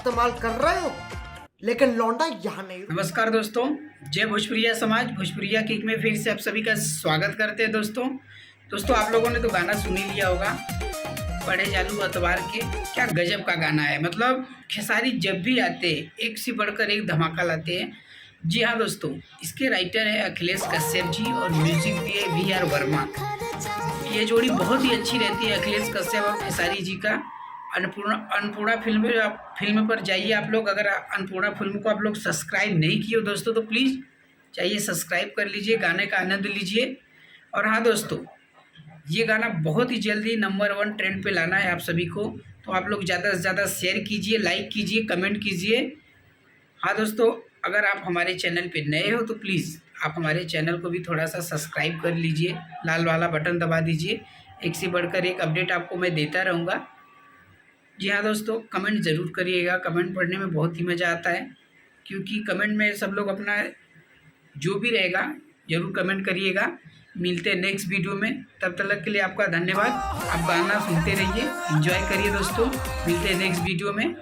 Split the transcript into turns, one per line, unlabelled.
इस्तेमाल कर रहे हो, लेकिन लौंडा यहाँ नहीं।
नमस्कार दोस्तों, जय भोजपुरिया समाज। भोजपुरिया किक में फिर से आप सभी का स्वागत करते हैं। दोस्तों आप लोगों ने तो गाना सुन ही लिया होगा, पढ़े जालू अतवार के। क्या गजब का गाना है। मतलब खेसारी जब भी आते एक से बढ़कर एक धमाका लाते हैं। जी हाँ दोस्तों, इसके राइटर है अखिलेश कश्यप जी और म्यूजिक भी है वी आर वर्मा। ये जोड़ी बहुत ही अच्छी रहती है, अखिलेश कश्यप और खेसारी जी का। अन्नपूर्णा फिल्म पर जाइए आप लोग। अगर अन्नपूर्णा फिल्म को आप लोग सब्सक्राइब नहीं किए हो दोस्तों, तो प्लीज़ जाइए सब्सक्राइब कर लीजिए, गाने का आनंद लीजिए। और हाँ दोस्तों, ये गाना बहुत ही जल्दी नंबर 1 ट्रेंड पे लाना है आप सभी को, तो आप लोग ज़्यादा से ज़्यादा शेयर कीजिए, लाइक कीजिए, कमेंट कीजिए। हाँ दोस्तों, अगर आप हमारे चैनल पे नए हो तो प्लीज़ आप हमारे चैनल को भी थोड़ा सा सब्सक्राइब कर लीजिए, लाल वाला बटन दबा दीजिए। एक से बढ़कर एक अपडेट आपको मैं देता रहूँगा। जी हाँ दोस्तों, कमेंट ज़रूर करिएगा। कमेंट पढ़ने में बहुत ही मज़ा आता है, क्योंकि कमेंट में सब लोग अपना जो भी रहेगा ज़रूर कमेंट करिएगा। मिलते हैं नेक्स्ट वीडियो में, तब तक के लिए आपका धन्यवाद। आप गाना सुनते रहिए, एंजॉय करिए दोस्तों। मिलते हैं नेक्स्ट वीडियो में।